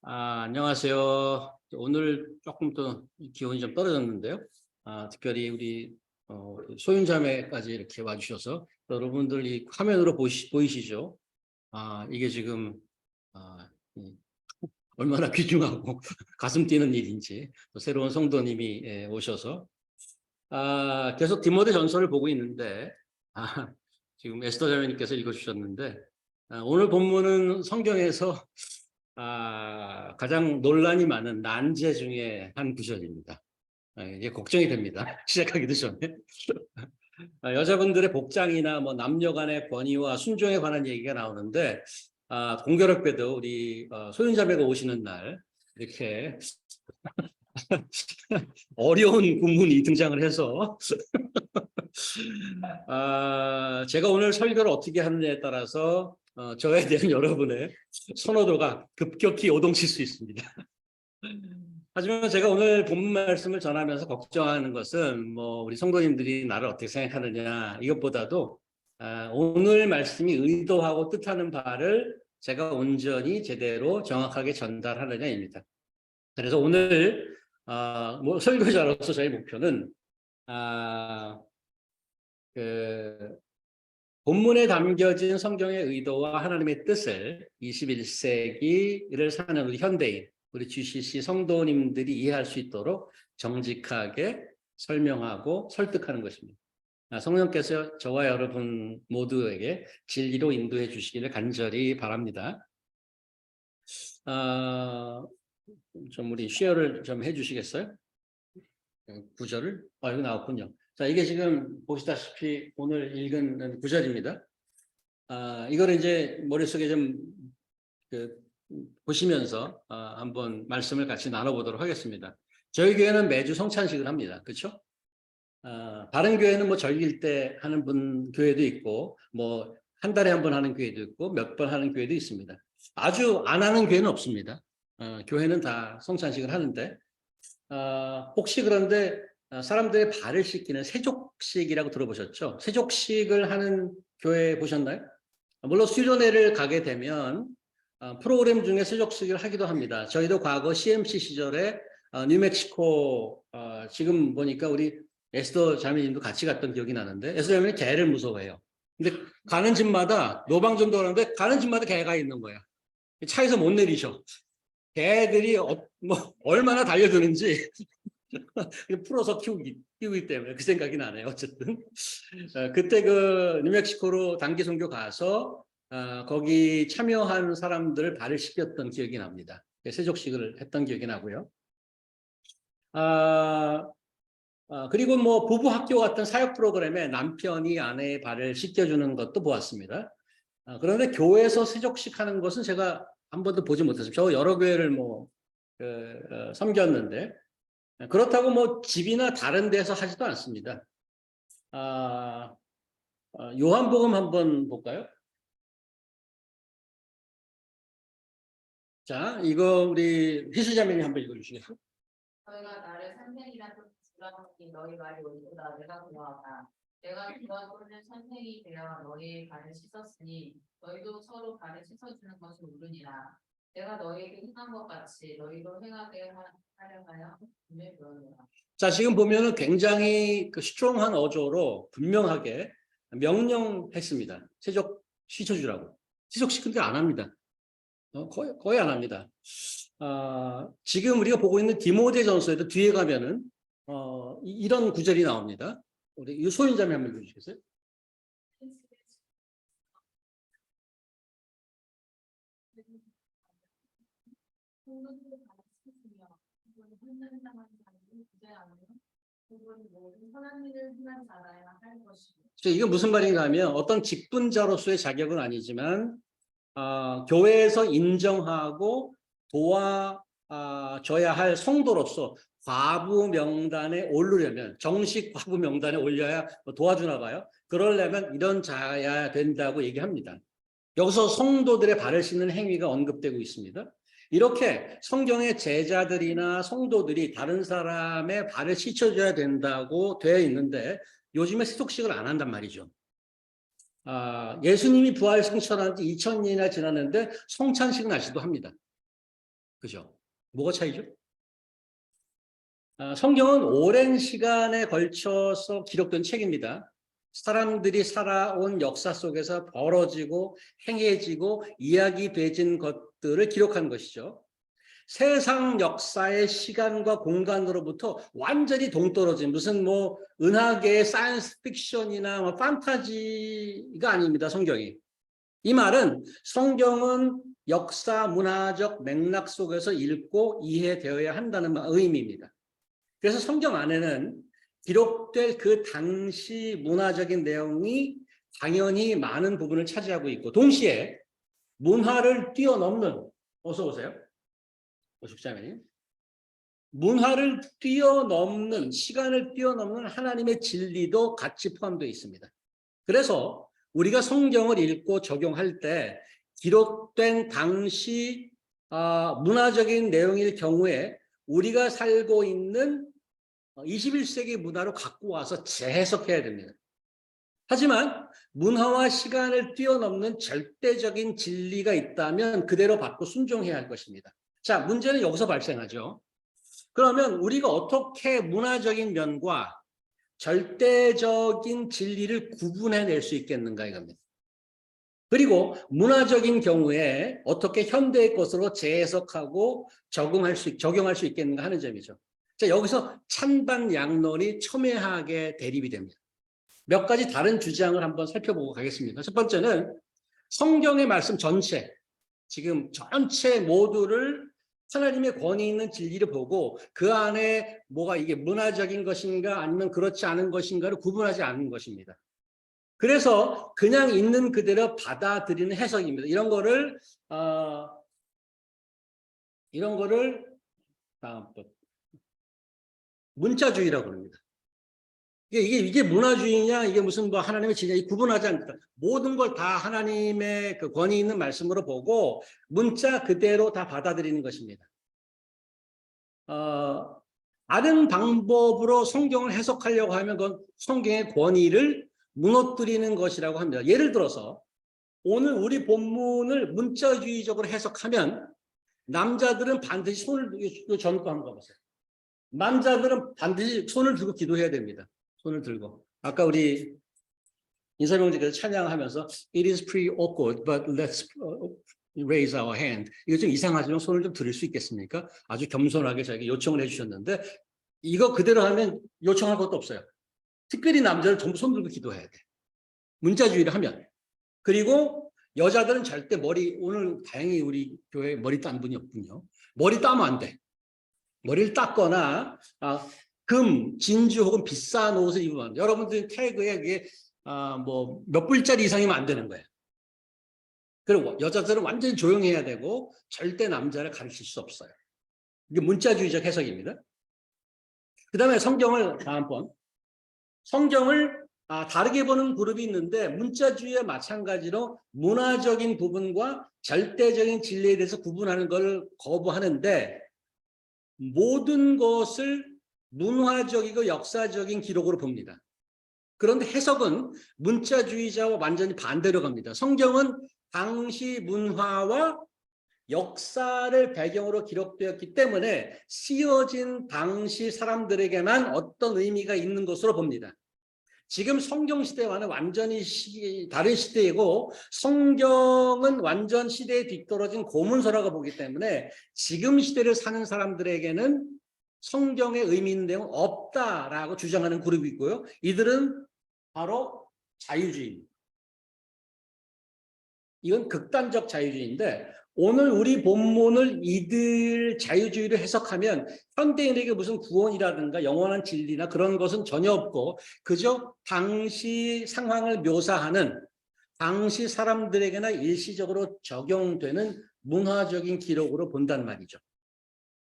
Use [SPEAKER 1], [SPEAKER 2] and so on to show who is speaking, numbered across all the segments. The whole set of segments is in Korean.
[SPEAKER 1] 안녕하세요. 오늘 조금 더 기온이 좀 떨어졌는데요. 특별히 우리 소윤자매까지 이렇게 와주셔서 여러분들이 화면으로 보이시죠? 이게 지금 아, 이, 얼마나 귀중하고 가슴 뛰는 일인지 또 새로운 성도님이 오셔서 계속 디모데 전서를 보고 있는데 지금 에스더 자매님께서 읽어주셨는데 오늘 본문은 성경에서 가장 논란이 많은 난제 중에 한 구절입니다. 이제 걱정이 됩니다. 시작하기도 전에. 여자분들의 복장이나 뭐 남녀 간의 권위와 순종에 관한 얘기가 나오는데, 공교롭게도 우리 소윤자매가 오시는 날, 이렇게 어려운 구문이 등장을 해서, 제가 오늘 설교를 어떻게 하느냐에 따라서 저에 대한 여러분의 선호도가 급격히 요동칠 수 있습니다. 하지만 제가 오늘 본문 말씀을 전하면서 걱정하는 것은 뭐 우리 성도님들이 나를 어떻게 생각하느냐 이것보다도 오늘 말씀이 의도하고 뜻하는 바를 제가 온전히 제대로 정확하게 전달하느냐입니다. 그래서 오늘 뭐 설교자로서 저희 목표는 그 본문에 담겨진 성경의 의도와 하나님의 뜻을 21세기를 사는 우리 현대인, 우리 GCC 성도님들이 이해할 수 있도록 정직하게 설명하고 설득하는 것입니다. 성령께서 저와 여러분 모두에게 진리로 인도해 주시기를 간절히 바랍니다. 좀 우리 쉐어를 좀 해주시겠어요? 구절을? 여기 나왔군요. 자, 이게 지금 보시다시피 오늘 읽은 구절입니다. 이거를 이제 머릿속에 좀 보시면서 한번 말씀을 같이 나눠보도록 하겠습니다. 저희 교회는 매주 성찬식을 합니다. 그렇죠? 다른 교회는 뭐 절기일 때 하는 교회도 있고 뭐 한 달에 한 번 하는 교회도 있고 몇 번 하는 교회도 있습니다. 아주 안 하는 교회는 없습니다. 교회는 다 성찬식을 하는데 혹시 그런데 사람들의 발을 씻기는 세족식이라고 들어보셨죠? 세족식을 하는 교회 보셨나요? 물론 수련회를 가게 되면 프로그램 중에 세족식을 하기도 합니다. 저희도 과거 CMC 시절에 뉴멕시코 지금 보니까 우리 에스더 자매님도 같이 갔던 기억이 나는데 에스더 자매는 개를 무서워해요. 근데 가는 집마다 노방전도 하는데 가는 집마다 개가 있는 거야. 차에서 못 내리셔. 개들이 뭐 얼마나 달려드는지 풀어서 키우기 때문에 그 생각이 나네요. 어쨌든 그때 그 뉴멕시코로 단기 선교 가서 거기 참여한 사람들 발을 씻겼던 기억이 납니다. 세족식을 했던 기억이 나고요. 그리고 뭐 부부 학교 같은 사역 프로그램에 남편이 아내의 발을 씻겨주는 것도 보았습니다. 그런데 교회에서 세족식 하는 것은 제가 한 번도 보지 못했습니다. 저 여러 교회를 섬겼는데 그렇다고 뭐 집이나 다른 데서 하지도 않습니다. 요한복음 한번 볼까요? 자, 이거 우리 희수자매님 한번 읽어주시겠어요?
[SPEAKER 2] 너희가 나를 선생이라 불러먹기 너희 말이 옳도다. 내가 구하다. 내가 구하고는 선생이 되어 너희의 발을 씻었으니 너희도 서로 발을 씻어주는 것을 물으니라. 내가 너희에게 행한 것 같이 너희도 행하게 하려 하여 분명히 그러노라.
[SPEAKER 1] 자, 지금 보면은 굉장히 그 스트롱한 어조로 분명하게 명령했습니다. 세족 씻어주라고. 세족 시키는 안 합니다. 거의 안 합니다. 지금 우리가 보고 있는 디모데 전서에도 뒤에 가면은 이런 구절이 나옵니다. 우리 유소인자매 한번 읽어주시겠어요? 이게 무슨 말인가 하면 어떤 직분자로서의 자격은 아니지만 교회에서 인정하고 도와줘야 할 성도로서 과부 명단에 오르려면 정식 과부 명단에 올려야 도와주나 봐요. 그러려면 이런 자야 된다고 얘기합니다. 여기서 성도들의 발을 씻는 행위가 언급되고 있습니다. 이렇게 성경의 제자들이나 성도들이 다른 사람의 발을 씻어줘야 된다고 되어 있는데 요즘에 세족식을 안 한단 말이죠. 예수님이 부활 승천한 지 2000년이나 지났는데 성찬식은 아직도 합니다. 그죠? 뭐가 차이죠? 성경은 오랜 시간에 걸쳐서 기록된 책입니다. 사람들이 살아온 역사 속에서 벌어지고 행해지고 이야기되진 것들을 기록한 것이죠. 세상 역사의 시간과 공간으로부터 완전히 동떨어진 무슨 뭐 은하계의 사이언스 픽션이나 뭐 판타지가 아닙니다. 성경이. 이 말은 성경은 역사 문화적 맥락 속에서 읽고 이해되어야 한다는 의미입니다. 그래서 성경 안에는 기록될 그 당시 문화적인 내용이 당연히 많은 부분을 차지하고 있고 동시에 문화를 뛰어넘는 어서 오세요. 오십자매님. 문화를 뛰어넘는 시간을 뛰어넘는 하나님의 진리도 같이 포함되어 있습니다. 그래서 우리가 성경을 읽고 적용할 때 기록된 당시 문화적인 내용일 경우에 우리가 살고 있는 21세기 문화로 갖고 와서 재해석해야 됩니다. 하지만 문화와 시간을 뛰어넘는 절대적인 진리가 있다면 그대로 받고 순종해야 할 것입니다. 자, 문제는 여기서 발생하죠. 그러면 우리가 어떻게 문화적인 면과 절대적인 진리를 구분해낼 수 있겠는가 이겁니다. 그리고 문화적인 경우에 어떻게 현대의 것으로 재해석하고 적용할 수 있겠는가 하는 점이죠. 자, 여기서 찬반 양론이 첨예하게 대립이 됩니다. 몇 가지 다른 주장을 한번 살펴보고 가겠습니다. 첫 번째는 성경의 말씀 전체, 지금 전체 모두를 하나님의 권위 있는 진리를 보고 그 안에 뭐가 이게 문화적인 것인가 아니면 그렇지 않은 것인가를 구분하지 않는 것입니다. 그래서 그냥 있는 그대로 받아들이는 해석입니다. 이런 거를 다음번 문자주의라고 합니다. 이게 문화주의냐 이게 무슨 뭐 하나님의 진리 구분하지 않다. 모든 걸 다 하나님의 그 권위 있는 말씀으로 보고 문자 그대로 다 받아들이는 것입니다. 다른 방법으로 성경을 해석하려고 하면 그건 성경의 권위를 무너뜨리는 것이라고 합니다. 예를 들어서 오늘 우리 본문을 문자주의적으로 해석하면 남자들은 반드시 손을 전고 한번 보세요. 남자들은 반드시 손을 들고 기도해야 됩니다. 손을 들고. 아까 우리 인사명제께서 찬양하면서 It is pretty awkward, but let's raise our hand. 이거 좀 이상하지만 손을 좀 들을 수 있겠습니까? 아주 겸손하게 저에게 요청을 해주셨는데 이거 그대로 하면 요청할 것도 없어요. 특별히 남자를 전부 손 들고 기도해야 돼. 문자주의를 하면. 그리고 여자들은 절대 오늘 다행히 우리 교회에 머리 딴 분이 없군요. 머리 따면 안 돼. 머리를 닦거나 금, 진주 혹은 비싼 옷을 입으면 안 돼. 여러분들 태그에 그게 뭐 몇 불짜리 이상이면 안 되는 거예요. 그리고 여자들은 완전히 조용해야 되고 절대 남자를 가르칠 수 없어요. 이게 문자주의적 해석입니다. 그 다음에 다음번 성경을 다르게 보는 그룹이 있는데 문자주의와 마찬가지로 문화적인 부분과 절대적인 진리에 대해서 구분하는 걸 거부하는데 모든 것을 문화적이고 역사적인 기록으로 봅니다. 그런데 해석은 문자주의자와 완전히 반대로 갑니다. 성경은 당시 문화와 역사를 배경으로 기록되었기 때문에 쓰여진 당시 사람들에게만 어떤 의미가 있는 것으로 봅니다. 지금 성경 시대와는 완전히 다른 시대이고 성경은 완전 시대에 뒤떨어진 고문서라고 보기 때문에 지금 시대를 사는 사람들에게는 성경의 의미 있는 내용은 없다라고 주장하는 그룹이 있고요. 이들은 바로 자유주의입니다. 이건 극단적 자유주의인데 오늘 우리 본문을 이들 자유주의로 해석하면 현대인에게 무슨 구원이라든가 영원한 진리나 그런 것은 전혀 없고 그저 당시 상황을 묘사하는 당시 사람들에게나 일시적으로 적용되는 문화적인 기록으로 본단 말이죠.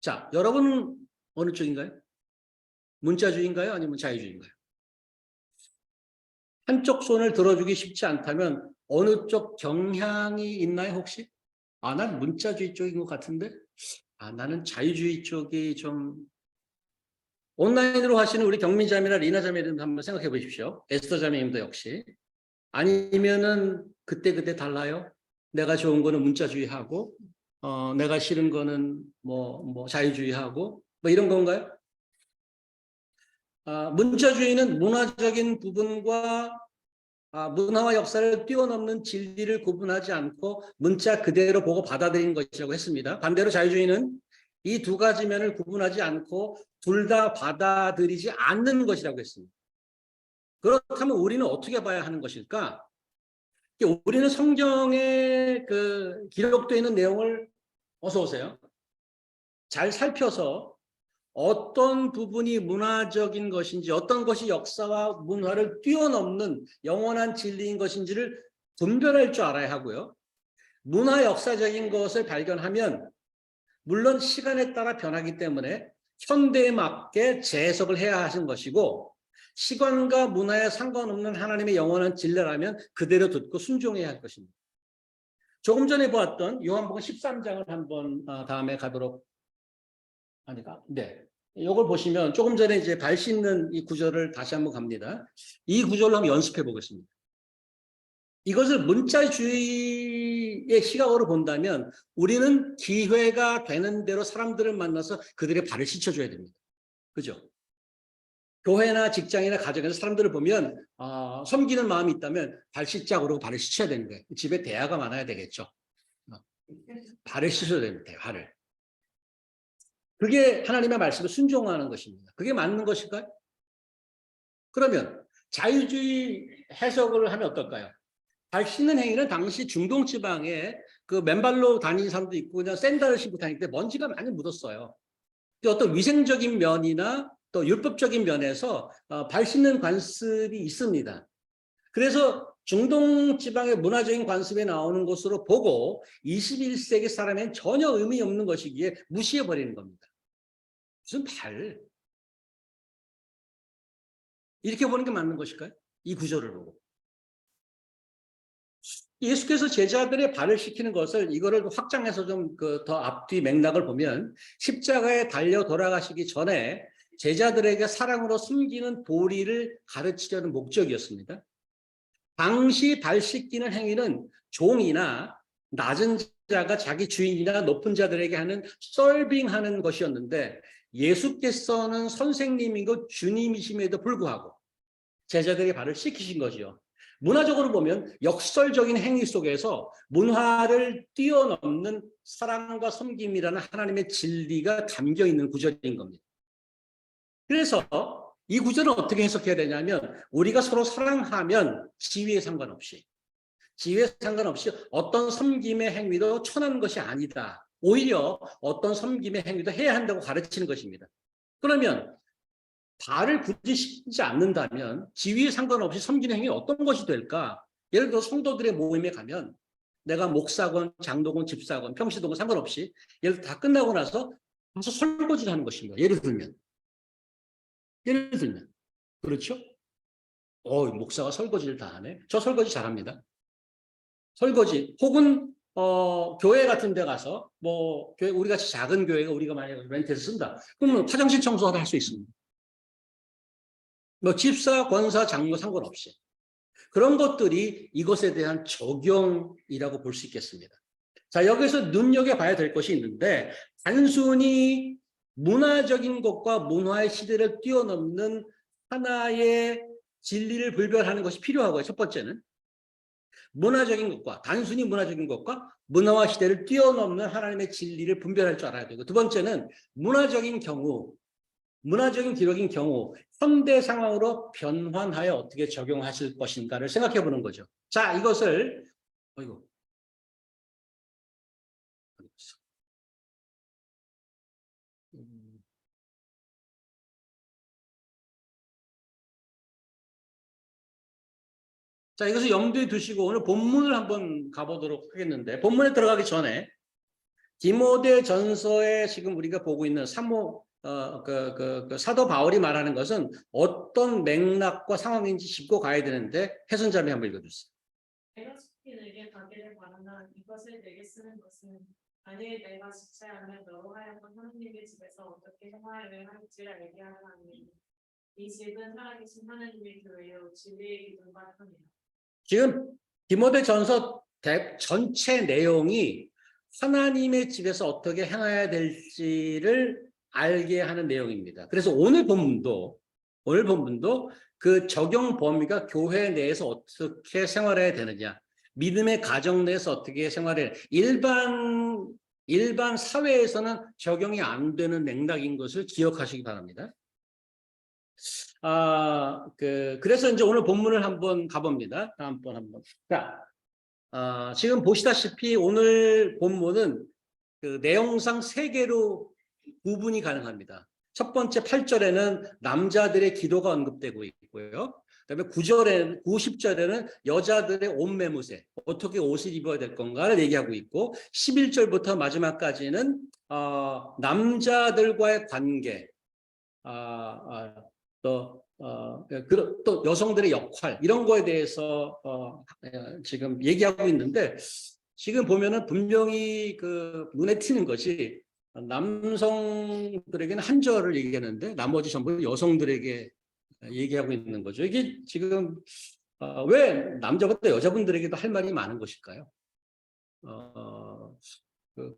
[SPEAKER 1] 자, 여러분은 어느 쪽인가요? 문자주의인가요? 아니면 자유주의인가요? 한쪽 손을 들어주기 쉽지 않다면 어느 쪽 경향이 있나요 혹시? 난 문자주의 쪽인 것 같은데 나는 자유주의 쪽이 좀 온라인으로 하시는 우리 경민자매나 리나자매님 한번 생각해 보십시오. 에스더 자매님도 역시 아니면은 그때 달라요. 내가 좋은 거는 문자주의하고 내가 싫은 거는 뭐 자유주의하고 뭐 이런 건가요? 문자주의는 문화적인 부분과 문화와 역사를 뛰어넘는 진리를 구분하지 않고 문자 그대로 보고 받아들이는 것이라고 했습니다. 반대로 자유주의는 이 두 가지 면을 구분하지 않고 둘 다 받아들이지 않는 것이라고 했습니다. 그렇다면 우리는 어떻게 봐야 하는 것일까? 우리는 성경에 그 기록되어 있는 내용을 어서 오세요. 잘 살펴서 어떤 부분이 문화적인 것인지 어떤 것이 역사와 문화를 뛰어넘는 영원한 진리인 것인지를 분별할 줄 알아야 하고요. 문화 역사적인 것을 발견하면 물론 시간에 따라 변하기 때문에 현대에 맞게 재해석을 해야 하는 것이고 시간과 문화에 상관없는 하나님의 영원한 진리라면 그대로 듣고 순종해야 할 것입니다. 조금 전에 보았던 요한복음 13장을 한번 다음에 가도록 하니까 네. 이걸 보시면 조금 전에 이제 발 씻는 이 구절을 다시 한번 갑니다. 이 구절로 한번 연습해 보겠습니다. 이것을 문자주의의 시각으로 본다면 우리는 기회가 되는 대로 사람들을 만나서 그들의 발을 씻어줘야 됩니다. 그죠? 교회나 직장이나 가정에서 사람들을 보면 섬기는 마음이 있다면 발 씻자 그러고 발을 씻어야 되는 거예요. 집에 대화가 많아야 되겠죠. 발을 씻어야 됩니다. 발을. 그게 하나님의 말씀을 순종하는 것입니다. 그게 맞는 것일까요? 그러면 자유주의 해석을 하면 어떨까요? 발 씻는 행위는 당시 중동 지방에 그 맨발로 다니는 사람도 있고 그냥 샌들을 신고 다닐 때 먼지가 많이 묻었어요. 어떤 위생적인 면이나 또 율법적인 면에서 발 씻는 관습이 있습니다. 그래서 중동 지방의 문화적인 관습에 나오는 것으로 보고 21세기 사람엔 전혀 의미 없는 것이기에 무시해버리는 겁니다. 무슨 발? 이렇게 보는 게 맞는 것일까요? 이 구절을 보고. 예수께서 제자들의 발을 씻기는 것을 이거를 확장해서 좀 더 앞뒤 맥락을 보면 십자가에 달려 돌아가시기 전에 제자들에게 사랑으로 숨기는 도리를 가르치려는 목적이었습니다. 당시 발 씻기는 행위는 종이나 낮은 자가 자기 주인이나 높은 자들에게 하는 서빙하는 것이었는데 예수께서는 선생님이고 주님이심에도 불구하고 제자들의 발을 씻기신 거죠. 문화적으로 보면 역설적인 행위 속에서 문화를 뛰어넘는 사랑과 섬김이라는 하나님의 진리가 담겨 있는 구절인 겁니다. 그래서 이 구절을 어떻게 해석해야 되냐면 우리가 서로 사랑하면 지위에 상관없이 어떤 섬김의 행위도 천한 것이 아니다. 오히려 어떤 섬김의 행위도 해야 한다고 가르치는 것입니다. 그러면 발을 굳이 씻지 않는다면 지위에 상관없이 섬기는 행위 어떤 것이 될까? 예를 들어 성도들의 모임에 가면 내가 목사건, 장로건, 집사건, 평시도건 상관없이 예를 들어 다 끝나고 나서 가서 설거지를 하는 것입니다. 예를 들면 그렇죠? 목사가 설거지를 다 하네. 저 설거지 잘합니다. 설거지 혹은 교회 같은 데 가서 교회 우리 같이 작은 교회가 우리가 만약에 렌트해서 쓴다. 그러면 화장실 청소도 할 수 있습니다. 집사, 권사, 장로 상관없이. 그런 것들이 이것에 대한 적용이라고 볼 수 있겠습니다. 자, 여기서 눈여겨봐야 될 것이 있는데 단순히 문화적인 것과 문화의 시대를 뛰어넘는 하나의 진리를 분별하는 것이 필요하고요. 첫 번째는 단순히 문화적인 것과 문화와 시대를 뛰어넘는 하나님의 진리를 분별할 줄 알아야 되고 두 번째는 문화적인 기록인 경우 현대 상황으로 변환하여 어떻게 적용하실 것인가를 생각해 보는 거죠. 자, 이것을 이것을 염두에 두시고 오늘 본문을 한번 가보도록 하겠는데 본문에 들어가기 전에 디모데 전서에 지금 우리가 보고 있는 사도 바울이 말하는 것은 어떤 맥락과 상황인지 짚고 가야 되는데 혜선자매 한번 읽어주세요.
[SPEAKER 3] 내가 속히 내게 가기를 바란다. 이것을 내게 쓰는 것은 만일 내가 지체하면 너로 하여금 하나님의 집에서 어떻게 생활을 할지를 알게 하려 함이니 이 집은 살아계신 하나님의 교회요 진리의 기둥과 터이다.
[SPEAKER 1] 지금 디모데 전서 전체 내용이 하나님의 집에서 어떻게 행해야 될지를 알게 하는 내용입니다. 그래서 오늘 본문도 그 적용 범위가 교회 내에서 어떻게 생활해야 되느냐, 믿음의 가정 내에서 어떻게 생활해야, 일반 사회에서는 적용이 안 되는 맥락인 것을 기억하시기 바랍니다. 그래서 이제 오늘 본문을 한번 가봅니다. 다음번 한번. 자, 지금 보시다시피 오늘 본문은 그 내용상 3개로 구분이 가능합니다. 첫 번째 8절에는 남자들의 기도가 언급되고 있고요. 그다음에 90절에는 여자들의 옷 매무새, 어떻게 옷을 입어야 될 건가를 얘기하고 있고, 11절부터 마지막까지는 남자들과의 관계, 또 여성들의 역할, 이런 거에 대해서 지금 얘기하고 있는데, 지금 보면은 분명히 그 눈에 띄는 것이 남성들에게는 한 절을 얘기하는데 나머지 전부 여성들에게 얘기하고 있는 거죠. 이게 지금 왜 남자보다 여자분들에게도 할 말이 많은 것일까요?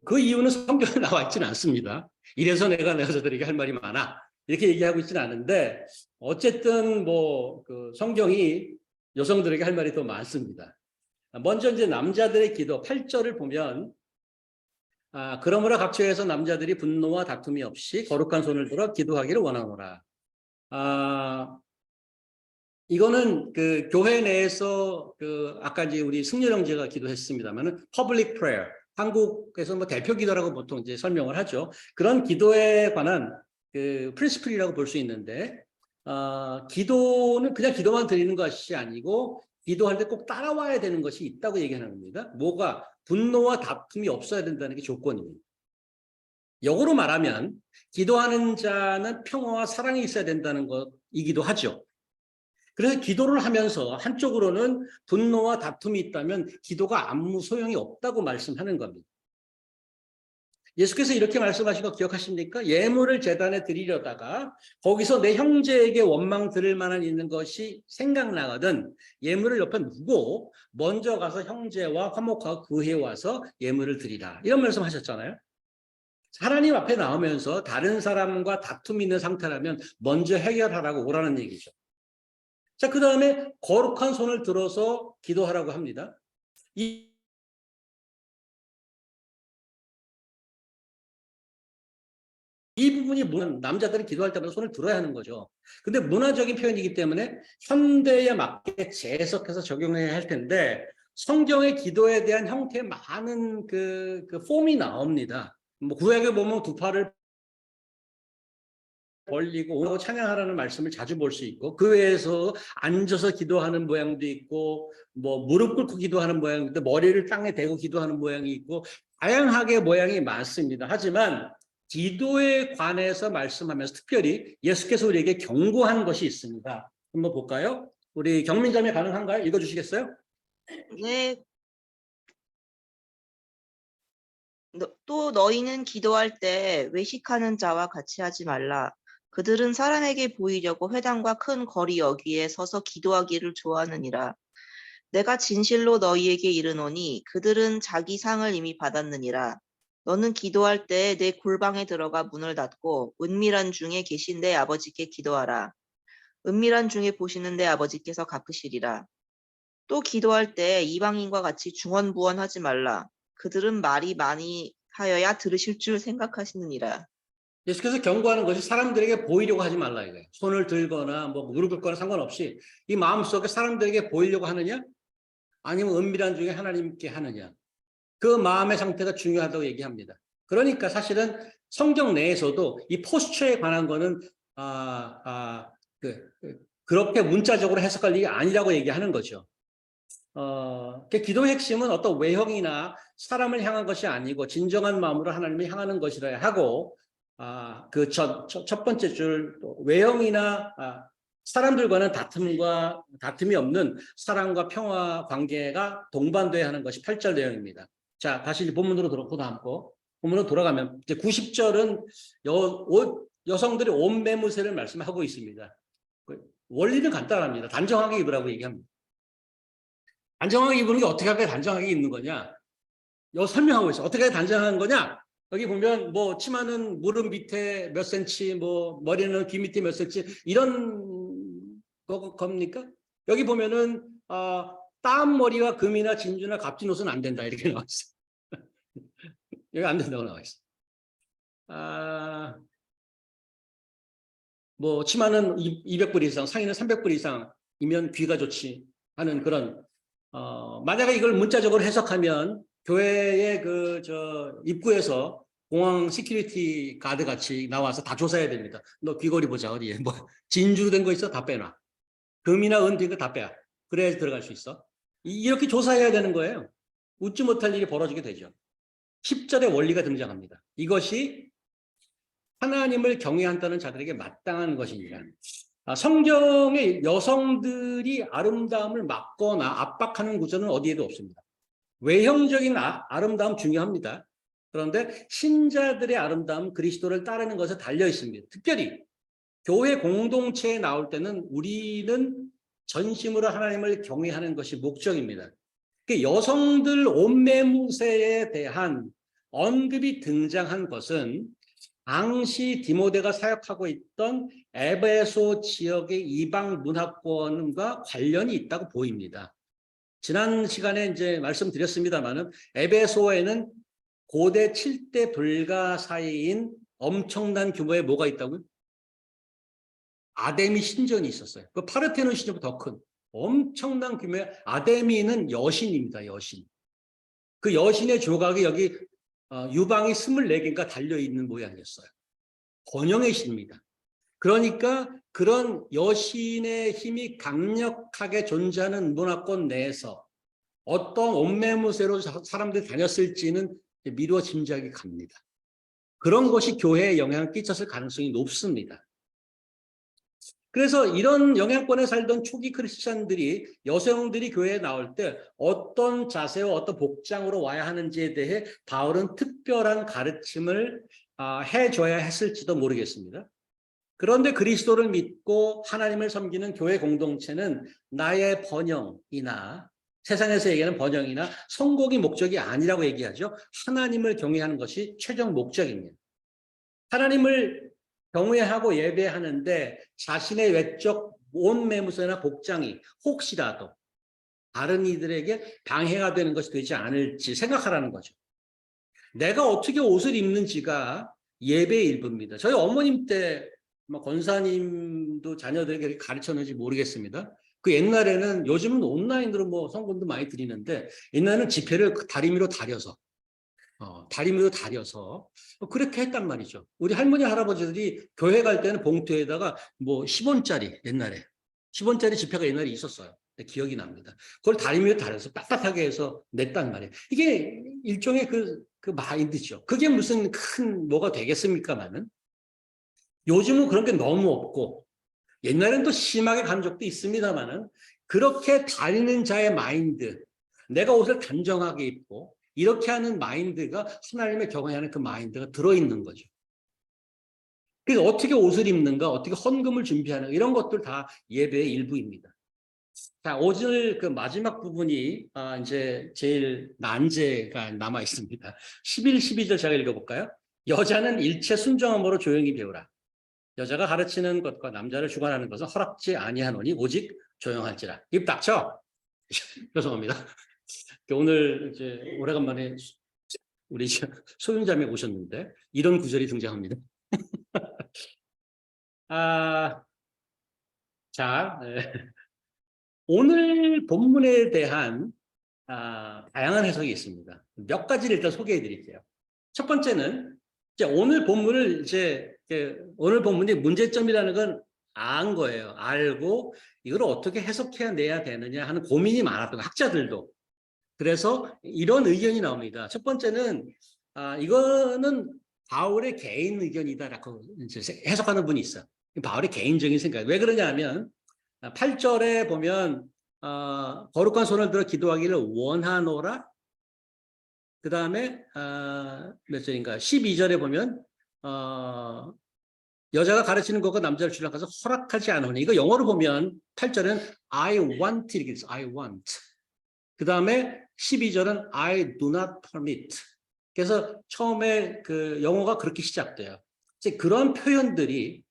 [SPEAKER 1] 그 이유는 성경에 나와 있지는 않습니다. 이래서 내가 여자들에게 할 말이 많아, 이렇게 얘기하고 있지는 않은데, 어쨌든 그 성경이 여성들에게 할 말이 더 많습니다. 먼저 이제 남자들의 기도 8절을 보면, 그러므로 각처에서 남자들이 분노와 다툼이 없이 거룩한 손을 들어 기도하기를 원하노라. 이거는 그 교회 내에서 아까 이제 우리 승렬 형제가 기도했습니다만은 public prayer, 한국에서 뭐 대표 기도라고 보통 이제 설명을 하죠. 그런 기도에 관한 그 프린시플이라고 볼 수 있는데, 기도는 그냥 기도만 드리는 것이 아니고 기도할 때 꼭 따라와야 되는 것이 있다고 얘기하는 겁니다. 뭐가? 분노와 다툼이 없어야 된다는 게 조건입니다. 역으로 말하면 기도하는 자는 평화와 사랑이 있어야 된다는 것이기도 하죠. 그래서 기도를 하면서 한쪽으로는 분노와 다툼이 있다면 기도가 아무 소용이 없다고 말씀하는 겁니다. 예수께서 이렇게 말씀하신 거 기억하십니까? 예물을 제단에 드리려다가 거기서 내 형제에게 원망 들을 만한 있는 것이 생각나거든 예물을 옆에 두고 먼저 가서 형제와 화목하고 그해 와서 예물을 드리라, 이런 말씀하셨잖아요. 하나님 앞에 나오면서 다른 사람과 다툼이 있는 상태라면 먼저 해결하라고 오라는 얘기죠. 자, 그 다음에 거룩한 손을 들어서 기도하라고 합니다. 이 부분이 남자들이 기도할 때마다 손을 들어야 하는 거죠. 근데 문화적인 표현이기 때문에 현대에 맞게 재해석해서 적용해야 할 텐데, 성경의 기도에 대한 형태의 많은 그 폼이 나옵니다. 뭐 구약에 보면 두 팔을 벌리고 오고 찬양하라는 말씀을 자주 볼 수 있고, 그 외에서 앉아서 기도하는 모양도 있고, 뭐 무릎 꿇고 기도하는 모양도 있고, 머리를 땅에 대고 기도하는 모양이 있고, 다양하게 모양이 많습니다. 하지만 기도에 관해서 말씀하면서 특별히 예수께서 우리에게 경고한 것이 있습니다. 한번 볼까요? 우리 경민자매 가능한가요? 읽어주시겠어요?
[SPEAKER 4] 네. 또 너희는 기도할 때 외식하는 자와 같이 하지 말라. 그들은 사람에게 보이려고 회당과 큰 거리 여기에 서서 기도하기를 좋아하느니라. 내가 진실로 너희에게 이르노니 그들은 자기 상을 이미 받았느니라. 너는 기도할 때 내 골방에 들어가 문을 닫고 은밀한 중에 계신 내 아버지께 기도하라. 은밀한 중에 보시는 내 아버지께서 갚으시리라. 또 기도할 때 이방인과 같이 중언부언하지 말라. 그들은 말이 많이 하여야 들으실 줄 생각하시느니라.
[SPEAKER 1] 예수께서 경고하는 것이 사람들에게 보이려고 하지 말라 이거예요. 손을 들거나 뭐 무릎 꿇거나 상관없이 이 마음속에 사람들에게 보이려고 하느냐, 아니면 은밀한 중에 하나님께 하느냐, 그 마음의 상태가 중요하다고 얘기합니다. 그러니까 사실은 성경 내에서도 이 포스처에 관한 거는 그렇게 문자적으로 해석할 일이 아니라고 얘기하는 거죠. 기도의 핵심은 어떤 외형이나 사람을 향한 것이 아니고 진정한 마음으로 하나님을 향하는 것이라 하고, 그 첫 번째 줄 외형이나 사람들과는 다툼이 없는 사랑과 평화 관계가 동반돼야 하는 것이 8절 내용입니다. 자, 다시 본문으로 본문으로 돌아가면 이제 90절은 여성들이 옷 매무새를 말씀하고 있습니다. 원리는 간단합니다. 단정하게 입으라고 얘기합니다. 단정하게 입는 게 어떻게 하게 단정하게 입는 거냐? 설명하고 있어. 어떻게 단정한 거냐? 여기 보면 뭐 치마는 무릎 밑에 몇 센치, 뭐 머리는 귀 밑에 몇 센치 이런 겁니까? 여기 보면은 땀 머리와 금이나 진주나 값진 옷은 안 된다 이렇게 나와 있어. 여기 안 된다고 나와 있어. 뭐 치마는 200불 이상, 상의는 300불 이상이면 귀가 좋지 하는 그런 만약에 이걸 문자적으로 해석하면 교회의 입구에서 공항 시큐리티 가드 같이 나와서 다 조사해야 됩니다. 너 귀걸이 보자 어디에 뭐 진주로 된 거 있어 다 빼놔. 금이나 은 된 거 다 빼야. 그래야 들어갈 수 있어. 이렇게 조사해야 되는 거예요. 웃지 못할 일이 벌어지게 되죠. 10절의 원리가 등장합니다. 이것이 하나님을 경외한다는 자들에게 마땅한 것이니라. 성경에 여성들이 아름다움을 막거나 압박하는 구조는 어디에도 없습니다. 외형적인 아름다움 중요합니다. 그런데 신자들의 아름다움 그리스도를 따르는 것에 달려 있습니다. 특별히 교회 공동체에 나올 때는 우리는 전심으로 하나님을 경외하는 것이 목적입니다. 여성들 옷매무새에 대한 언급이 등장한 것은 당시 디모데가 사역하고 있던 에베소 지역의 이방 문화권과 관련이 있다고 보입니다. 지난 시간에 이제 말씀드렸습니다만은 에베소에는 고대 7대 불가 사이인 엄청난 규모의 뭐가 있다고요? 아데미 신전이 있었어요. 그 파르테논 신전보다 더 큰 엄청난 규모의 아데미는 여신입니다. 여신. 그 여신의 조각이 여기 유방이 24개인가 달려있는 모양이었어요. 번영의 신입니다. 그러니까 그런 여신의 힘이 강력하게 존재하는 문화권 내에서 어떤 옷매무새로 사람들이 다녔을지는 미루어 짐작이 갑니다. 그런 것이 교회에 영향을 끼쳤을 가능성이 높습니다. 그래서 이런 영향권에 살던 초기 크리스찬들이 여성들이 교회에 나올 때 어떤 자세와 어떤 복장으로 와야 하는지에 대해 바울은 특별한 가르침을 해줘야 했을지도 모르겠습니다. 그런데 그리스도를 믿고 하나님을 섬기는 교회 공동체는 나의 번영이나 세상에서 얘기하는 번영이나 성공이 목적이 아니라고 얘기하죠. 하나님을 경외하는 것이 최종 목적입니다. 하나님을 경외하고 예배하는데 자신의 외적 옷매무새나 복장이 혹시라도 다른 이들에게 방해가 되는 것이 되지 않을지 생각하라는 거죠. 내가 어떻게 옷을 입는지가 예배의 일부입니다. 저희 어머님 때 권사님도 자녀들에게 가르쳤는지 모르겠습니다. 그 옛날에는 요즘은 온라인으로 뭐 성금도 많이 드리는데 옛날에는 지폐를 다리미로 다려서 그렇게 했단 말이죠. 우리 할머니 할아버지들이 교회 갈 때는 봉투에다가 뭐 10원짜리 옛날에 10원짜리 지폐가 옛날에 있었어요. 기억이 납니다. 그걸 다리미로 다려서 빳빳하게 해서 냈단 말이에요. 이게 일종의 그 마인드죠. 그게 무슨 큰 뭐가 되겠습니까만은 요즘은 그런 게 너무 없고 옛날에는 또 심하게 간 적도 있습니다만은 그렇게 다니는 자의 마인드, 내가 옷을 단정하게 입고 이렇게 하는 마인드가 하나님의 경외하는 그 마인드가 들어있는 거죠. 그래서 어떻게 옷을 입는가, 어떻게 헌금을 준비하는가 이런 것들 다 예배의 일부입니다. 자, 오늘 그 마지막 부분이 이제 제일 난제가 남아 있습니다. 11, 12절 제가 읽어볼까요? 여자는 일체 순정함으로 조용히 배우라. 여자가 가르치는 것과 남자를 주관하는 것은 허락지 아니하노니 오직 조용할지라. 입 닥쳐. 죄송합니다. 오늘 이제 오래간만에 우리 소윤자매 오셨는데 이런 구절이 등장합니다. 자, 오늘 본문에 대한 다양한 해석이 있습니다. 몇 가지를 일단 소개해 드릴게요. 첫 번째는 이제 오늘 본문이 문제점이라는 건 안 거예요. 알고 이걸 어떻게 해석해야 내야 되느냐 하는 고민이 많았던 학자들도. 그래서 이런 의견이 나옵니다. 첫 번째는 이거는 바울의 개인 의견이다라고 이제 해석하는 분이 있어요. 바울의 개인적인 생각. 왜 그러냐면 8절에 보면 거룩한 손을 들어 기도하기를 원하노라. 그 다음에 몇 절인가 12절에 보면 여자가 가르치는 것과 남자를 주락해서 허락하지 않으니 이거 영어로 보면 8절은 I want 이렇게 있어요. I want. 그 다음에 12절은 I do not permit. 그래서 처음에 그 영어가 그렇게 시작돼요. 이제 그런 표현들이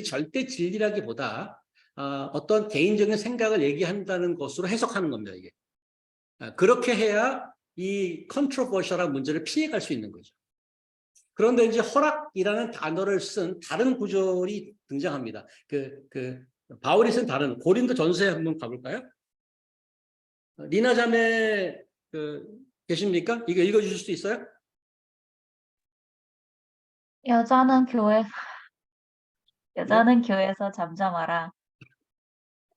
[SPEAKER 1] 절대 진리라기보다 어떤 개인적인 생각을 얘기한다는 것으로 해석하는 겁니다. 이게 그렇게 해야 이 컨트로버셜한 문제를 피해갈 수 있는 거죠. 그런데 이제 허락이라는 단어를 쓴 다른 구절이 등장합니다. 바울이 쓴 다른 고린도 전서에 한번 가볼까요? 리나 자매 계십니까? 이거 읽어주실 수 있어요?
[SPEAKER 5] 여자는 교회에서 잠잠하라.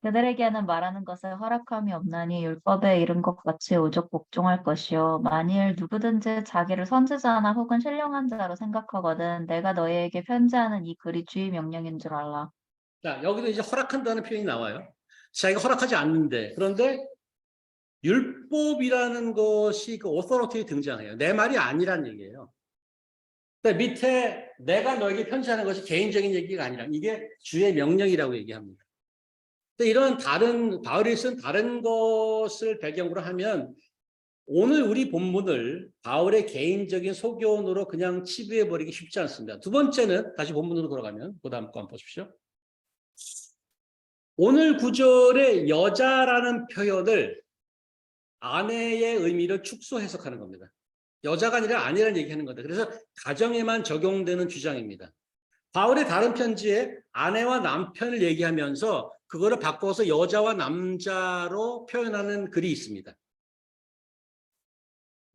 [SPEAKER 5] 그들에게는 말하는 것에 허락함이 없나니 율법에 이른 것 같이 오직 복종할 것이요. 만일 누구든지 자기를 선지자나 혹은 신령한 자로 생각하거든 내가 너희에게 편지하는 이 글이 주의 명령인 줄 알라.
[SPEAKER 1] 자, 여기도 이제 허락한다는 표현이 나와요. 자기가 허락하지 않는데, 그런데 율법이라는 것이 그 오토리티에 등장해요. 내 말이 아니란 얘기예요. 근데 밑에 내가 너에게 편지하는 것이 개인적인 얘기가 아니라 이게 주의 명령이라고 얘기합니다. 근데 이런 바울이 쓴 다른 것을 배경으로 하면 오늘 우리 본문을 바울의 개인적인 소견으로 그냥 치부해버리기 쉽지 않습니다. 두 번째는 다시 본문으로 돌아가면 그 다음 거 한번 보십시오. 오늘 구절의 여자라는 표현을 아내의 의미를 축소 해석하는 겁니다. 여자가 아니라 아내라는 얘기하는 겁니다. 그래서 가정에만 적용되는 주장입니다. 바울의 다른 편지에 아내와 남편을 얘기하면서 그거를 바꿔서 여자와 남자로 표현하는 글이 있습니다.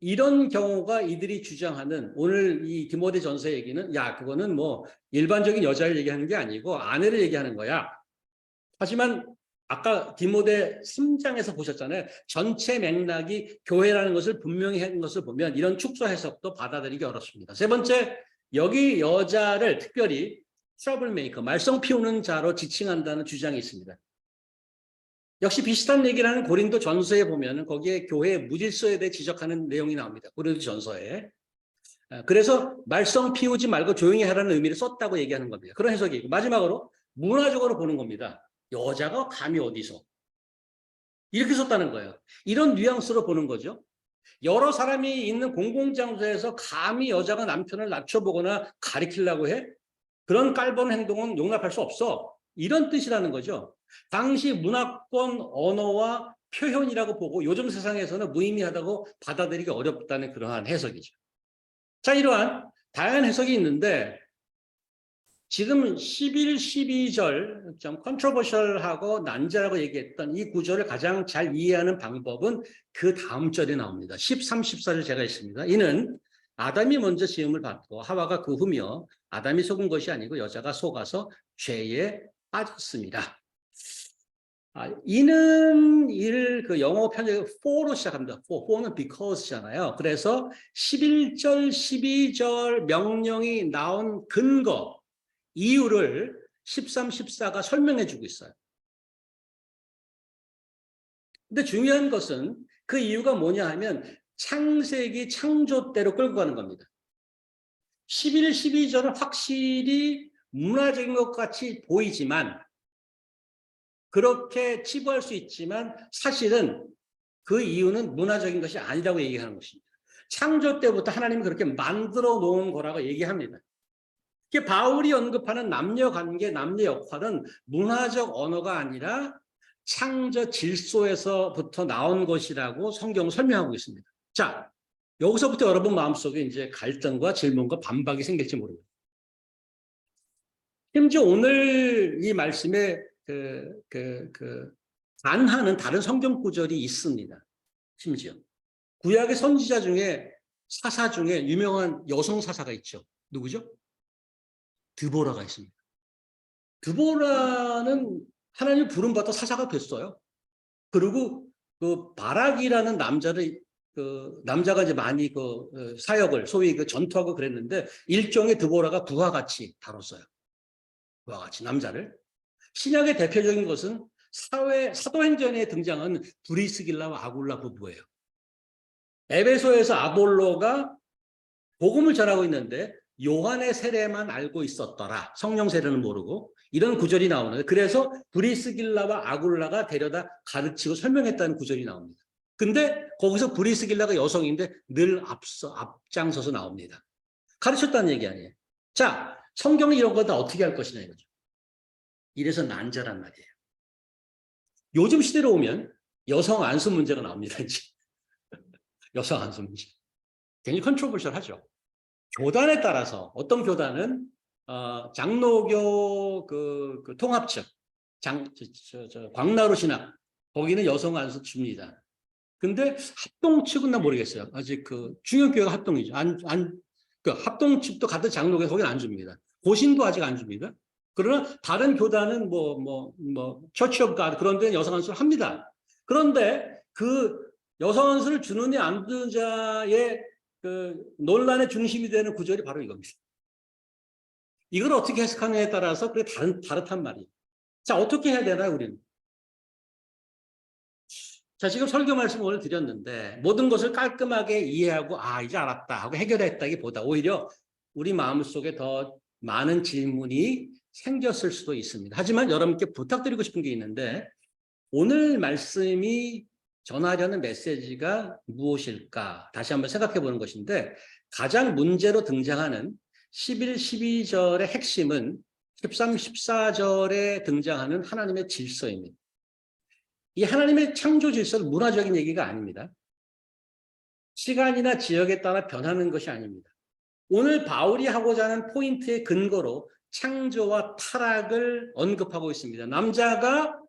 [SPEAKER 1] 이런 경우가 이들이 주장하는 오늘 이 디모데 전서 얘기는 그거는 뭐 일반적인 여자를 얘기하는 게 아니고 아내를 얘기하는 거야. 하지만 아까 디모데 3장에서 보셨잖아요. 전체 맥락이 교회라는 것을 분명히 한 것을 보면 이런 축소 해석도 받아들이기 어렵습니다. 세 번째, 여기 여자를 특별히 트러블메이커, 말썽 피우는 자로 지칭한다는 주장이 있습니다. 역시 비슷한 얘기를 하는 고린도 전서에 보면 거기에 교회의 무질서에 대해 지적하는 내용이 나옵니다. 고린도 전서에. 그래서 말썽 피우지 말고 조용히 하라는 의미를 썼다고 얘기하는 겁니다. 그런 해석이 있고 마지막으로 문화적으로 보는 겁니다. 여자가 감히 어디서 이렇게 썼다는 거예요. 이런 뉘앙스로 보는 거죠. 여러 사람이 있는 공공장소에서 감히 여자가 남편을 낮춰보거나 가리키려고 해? 그런 깔본 행동은 용납할 수 없어. 이런 뜻이라는 거죠. 당시 문화권 언어와 표현이라고 보고 요즘 세상에서는 무의미하다고 받아들이기 어렵다는 그러한 해석이죠. 자, 이러한 다양한 해석이 있는데 지금 11, 12절 좀 컨트로버셜하고 난제라고 얘기했던 이 구절을 가장 잘 이해하는 방법은 그 다음 절에 나옵니다. 13, 14절 제가 있습니다. 이는 아담이 먼저 지음을 받고 하와가 그 후며 아담이 속은 것이 아니고 여자가 속아서 죄에 빠졌습니다. 이는 이를 그 영어 편제 for로 시작합니다. for는 because잖아요. 그래서 11절, 12절 명령이 나온 근거, 이유를 13, 14가 설명해 주고 있어요. 근데 중요한 것은 그 이유가 뭐냐 하면 창세기 창조 때로 끌고 가는 겁니다. 11, 12절은 확실히 문화적인 것 같이 보이지만 그렇게 치부할 수 있지만 사실은 그 이유는 문화적인 것이 아니라고 얘기하는 것입니다. 창조 때부터 하나님이 그렇게 만들어 놓은 거라고 얘기합니다. 바울이 언급하는 남녀 관계, 남녀 역할은 문화적 언어가 아니라 창조 질서에서부터 나온 것이라고 성경은 설명하고 있습니다. 자, 여기서부터 여러분 마음속에 이제 갈등과 질문과 반박이 생길지 모릅니다. 심지어 오늘 이 말씀에 반하는 다른 성경 구절이 있습니다. 심지어 구약의 선지자 중에 사사 중에 유명한 여성 사사가 있죠. 누구죠? 드보라가 있습니다. 드보라는 하나님 부름받아 사사가 됐어요. 그리고 그 바락이라는 남자가 이제 많이 사역을 소위 전투하고 그랬는데 일종의 드보라가 부하같이 다뤘어요. 부하같이 남자를. 신약의 대표적인 것은 사도행전에 등장한 브리스길라와 아굴라 부부예요. 에베소에서 아볼로가 복음을 전하고 있는데 요한의 세례만 알고 있었더라. 성령 세례는 모르고 이런 구절이 나오는데 그래서 브리스길라와 아굴라가 데려다 가르치고 설명했다는 구절이 나옵니다. 근데 거기서 브리스길라가 여성인데 늘 앞장서서 나옵니다. 가르쳤다는 얘기 아니에요. 자, 성경이 이런 거 다 어떻게 할 것이냐 이거죠. 이래서 난자란 말이에요. 요즘 시대로 오면 여성 안수 문제가 나옵니다. 이제. 여성 안수 문제. 굉장히 컨트로버셜하죠. 교단에 따라서 어떤 교단은 장로교 그 통합적 광나루 신학 거기는 여성 안수 줍니다. 근데 합동 측은 나 모르겠어요. 아직 그 중형교회가 합동이죠. 그 합동 측도 같은 장로교회 거기는 안 줍니다. 고신도 아직 안 줍니다. 그러나 다른 교단은 처치 오브 갓 그런 데는 여성 안수를 합니다. 그런데 그 여성 안수를 주느냐 안 주는 자의 그 논란의 중심이 되는 구절이 바로 이겁니다. 이걸 어떻게 해석하느냐에 따라서 그게 다르단 말이에요. 자, 어떻게 해야 되나 우리는? 자, 지금 설교 말씀 오늘 드렸는데 모든 것을 깔끔하게 이해하고 이제 알았다 하고 해결했다기보다 오히려 우리 마음속에 더 많은 질문이 생겼을 수도 있습니다. 하지만 여러분께 부탁드리고 싶은 게 있는데 오늘 말씀이 전하려는 메시지가 무엇일까? 다시 한번 생각해 보는 것인데 가장 문제로 등장하는 11, 12절의 핵심은 13, 14절에 등장하는 하나님의 질서입니다. 이 하나님의 창조 질서는 문화적인 얘기가 아닙니다. 시간이나 지역에 따라 변하는 것이 아닙니다. 오늘 바울이 하고자 하는 포인트의 근거로 창조와 타락을 언급하고 있습니다. 남자가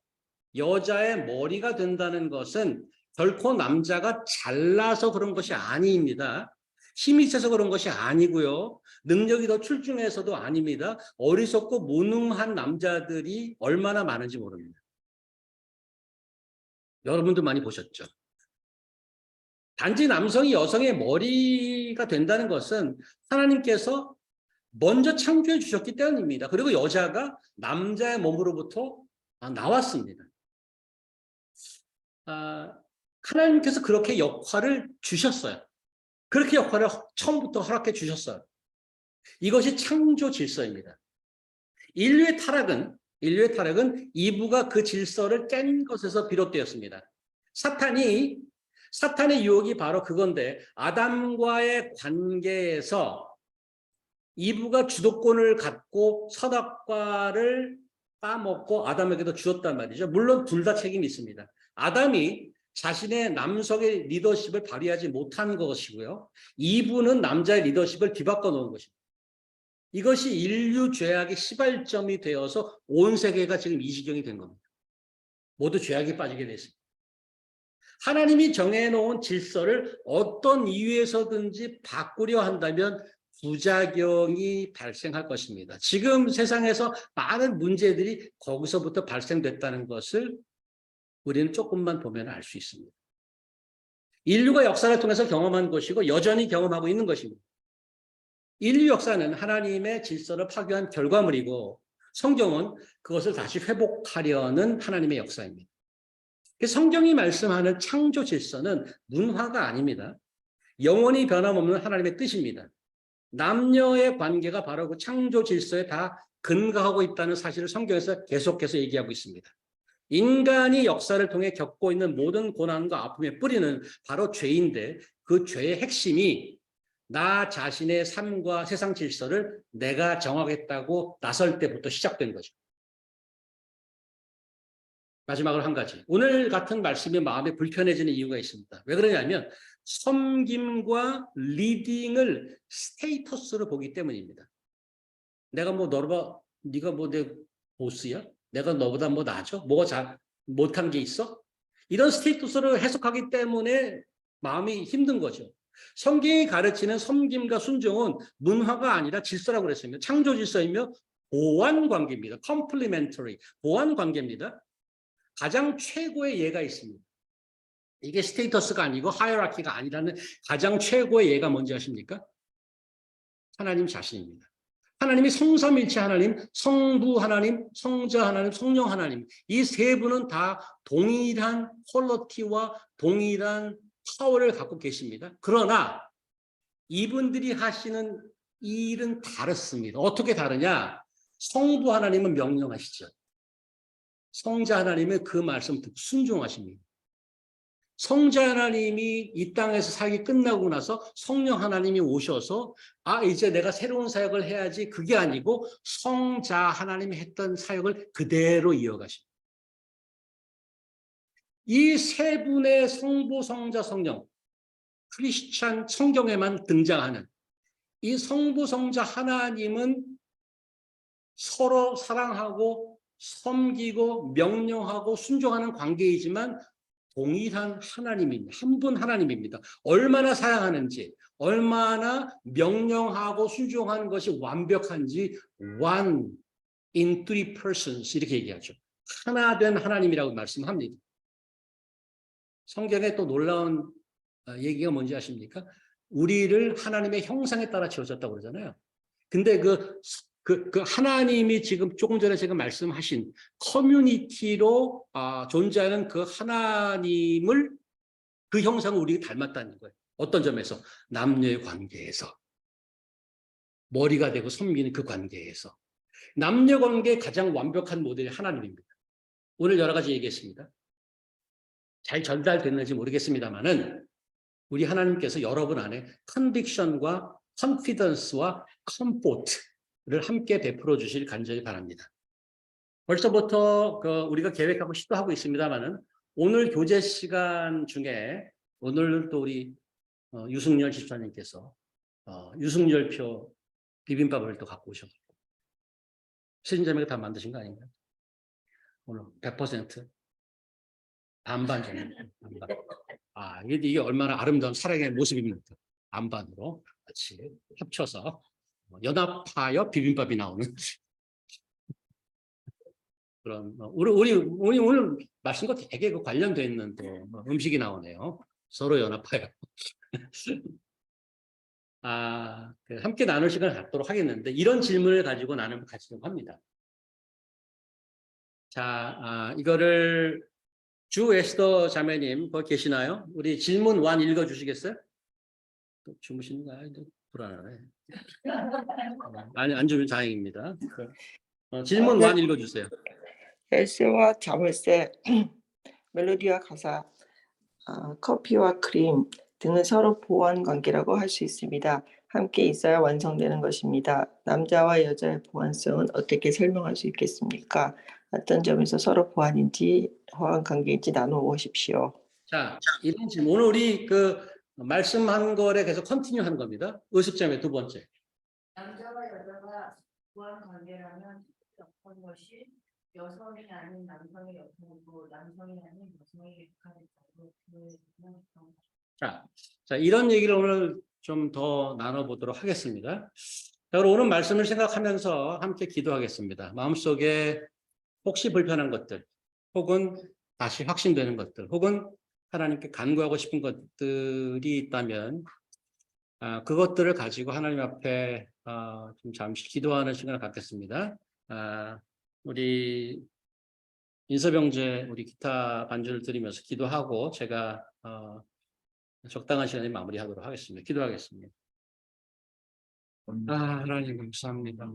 [SPEAKER 1] 여자의 머리가 된다는 것은 결코 남자가 잘나서 그런 것이 아닙니다. 힘이 세서 그런 것이 아니고요. 능력이 더 출중해서도 아닙니다. 어리석고 무능한 남자들이 얼마나 많은지 모릅니다. 여러분도 많이 보셨죠? 단지 남성이 여성의 머리가 된다는 것은 하나님께서 먼저 창조해 주셨기 때문입니다. 그리고 여자가 남자의 몸으로부터 나왔습니다. 하나님께서 그렇게 역할을 주셨어요. 그렇게 역할을 처음부터 허락해 주셨어요. 이것이 창조 질서입니다. 인류의 타락은 이브가 그 질서를 깬 것에서 비롯되었습니다. 사탄의 유혹이 바로 그건데 아담과의 관계에서 이브가 주도권을 갖고 선악과를 따먹고 아담에게도 주었단 말이죠. 물론 둘 다 책임이 있습니다. 아담이 자신의 남성의 리더십을 발휘하지 못한 것이고요. 이브는 남자의 리더십을 뒤바꿔 놓은 것입니다. 이것이 인류 죄악의 시발점이 되어서 온 세계가 지금 이 지경이 된 겁니다. 모두 죄악에 빠지게 됐습니다. 하나님이 정해놓은 질서를 어떤 이유에서든지 바꾸려 한다면 부작용이 발생할 것입니다. 지금 세상에서 많은 문제들이 거기서부터 발생됐다는 것을 우리는 조금만 보면 알 수 있습니다. 인류가 역사를 통해서 경험한 것이고 여전히 경험하고 있는 것입니다. 인류 역사는 하나님의 질서를 파괴한 결과물이고 성경은 그것을 다시 회복하려는 하나님의 역사입니다. 성경이 말씀하는 창조 질서는 문화가 아닙니다. 영원히 변함없는 하나님의 뜻입니다. 남녀의 관계가 바로 그 창조 질서에 다 근거하고 있다는 사실을 성경에서 계속해서 얘기하고 있습니다. 인간이 역사를 통해 겪고 있는 모든 고난과 아픔의 뿌리는 바로 죄인데 그 죄의 핵심이 나 자신의 삶과 세상 질서를 내가 정하겠다고 나설 때부터 시작된 거죠. 마지막으로 한 가지. 오늘 같은 말씀이 마음에 불편해지는 이유가 있습니다. 왜 그러냐면 섬김과 리딩을 스테이터스로 보기 때문입니다. 내가 네가 내 보스야? 내가 너보다 나아져? 뭐가 잘 못한 게 있어? 이런 스테이터스를 해석하기 때문에 마음이 힘든 거죠. 성경이 가르치는 섬김과 순종은 문화가 아니라 질서라고 그랬습니다. 창조 질서이며 보완 관계입니다. complementary, 보완 관계입니다. 가장 최고의 예가 있습니다. 이게 스테이터스가 아니고 하이어라키가 아니라는 가장 최고의 예가 뭔지 아십니까? 하나님 자신입니다. 하나님이 성삼일체 하나님, 성부 하나님, 성자 하나님, 성령 하나님 이 세 분은 다 동일한 퀄리티와 동일한 파워를 갖고 계십니다. 그러나 이분들이 하시는 일은 다릅니다. 어떻게 다르냐? 성부 하나님은 명령하시죠. 성자 하나님은 그 말씀 듣고 순종하십니다. 성자 하나님이 이 땅에서 살기 끝나고 나서 성령 하나님이 오셔서 이제 내가 새로운 사역을 해야지, 그게 아니고 성자 하나님이 했던 사역을 그대로 이어가십니다. 이 세 분의 성부, 성자, 성령, 크리스찬 성경에만 등장하는 이 성부, 성자 하나님은 서로 사랑하고 섬기고 명령하고 순종하는 관계이지만 동일한 하나님입니다. 한 분 하나님입니다. 얼마나 사랑하는지, 얼마나 명령하고 순종하는 것이 완벽한지 one in three persons 이렇게 얘기하죠. 하나 된 하나님이라고 말씀합니다. 성경에 또 놀라운 얘기가 뭔지 아십니까? 우리를 하나님의 형상에 따라 지어졌다고 그러잖아요. 근데 그 하나님이 지금 조금 전에 제가 말씀하신 커뮤니티로 존재하는 그 하나님을, 그 형상을 우리가 닮았다는 거예요. 어떤 점에서? 남녀의 관계에서. 머리가 되고 섬기는 그 관계에서. 남녀 관계의 가장 완벽한 모델이 하나님입니다. 오늘 여러 가지 얘기했습니다. 잘 전달됐는지 모르겠습니다만은 우리 하나님께서 여러분 안에 컨빅션과 컨피던스와 컴포트를 함께 베풀어 주실 간절히 바랍니다. 벌써부터 우리가 계획하고 시도하고 있습니다만은 오늘 교제 시간 중에 오늘 또 우리 유승열 집사님께서 유승열표 비빔밥을 또 갖고 오셨고, 신자매가 다 만드신 거 아닌가요? 오늘 100% 반반 정도. 반반. 이게 얼마나 아름다운 사랑의 모습입니까? 반반으로 같이 합쳐서 연합하여 비빔밥이 나오는 그런 우리 오늘 말씀 것 되게 관련되어 있는 또 음식이 나오네요. 서로 연합하여. 함께 나눌 시간을 갖도록 하겠는데 이런 질문을 가지고 나는 가지려고 합니다. 자, 이거를 주 에스더 자매님 거기 계시나요? 우리 질문 1 읽어주시겠어요? 주무시는가요? 불안하네. 아니, 안 주면 다행입니다. 질문 1 읽어주세요.
[SPEAKER 6] 헬스와 자물쇠, 멜로디와 가사, 커피와 크림 등은 서로 보완 관계라고 할 수 있습니다. 함께 있어야 완성되는 것입니다. 남자와 여자의 보완성은 어떻게 설명할 수 있겠습니까? 어떤 점에서 서로 보완 관계인지 나누어 보십시오.
[SPEAKER 1] 자, 이런 질문. 오늘 우리 말씀한 거에 계속 컨티뉴 하는 겁니다. 의습점의 두 번째.
[SPEAKER 2] 남자와 여자가 보완 관계라면 어떤 것이 여성이 아닌 남성의 역할이고 남성이 아닌 여성의 역할이고
[SPEAKER 1] 자, 이런 얘기를 오늘 좀 더 나눠보도록 하겠습니다. 자, 그럼 오늘 말씀을 생각하면서 함께 기도하겠습니다. 마음속에 혹시 불편한 것들, 혹은 다시 확신되는 것들, 혹은 하나님께 간구하고 싶은 것들이 있다면 그것들을 가지고 하나님 앞에 좀 잠시 기도하는 시간을 갖겠습니다. 우리 인서병제 우리 기타 반주를 드리면서 기도하고 제가 적당한 시간에 마무리하도록 하겠습니다. 기도하겠습니다. 하나님 감사합니다.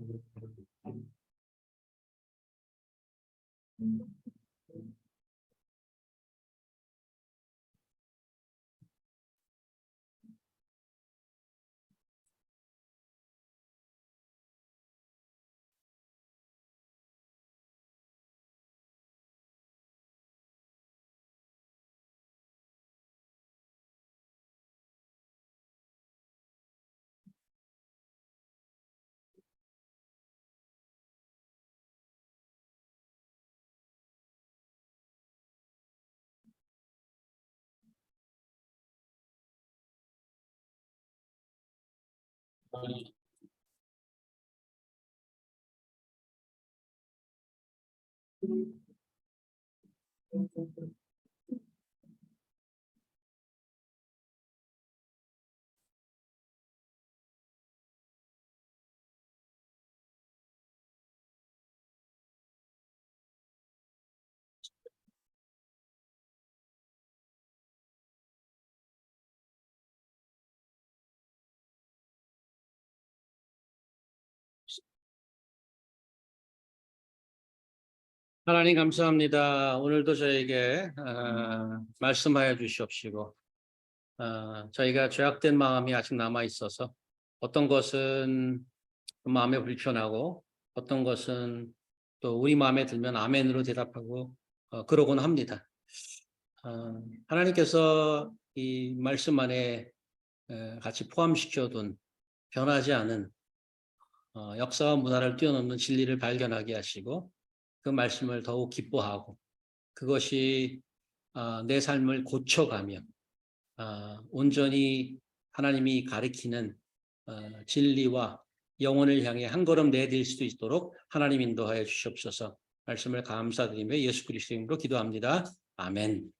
[SPEAKER 1] 하나님 감사합니다. 오늘도 저에게 말씀하여 주시옵시고 저희가 죄악된 마음이 아직 남아 있어서 어떤 것은 마음에 불편하고 어떤 것은 또 우리 마음에 들면 아멘으로 대답하고 그러곤 합니다. 하나님께서 이 말씀 안에 같이 포함시켜둔 변하지 않은 역사와 문화를 뛰어넘는 진리를 발견하게 하시고 그 말씀을 더욱 기뻐하고 그것이 내 삶을 고쳐가며 온전히 하나님이 가리키는 진리와 영혼을 향해 한 걸음 내딜 수도 있도록 하나님 인도하여 주시옵소서. 말씀을 감사드리며 예수 그리스도 이름으로 기도합니다. 아멘.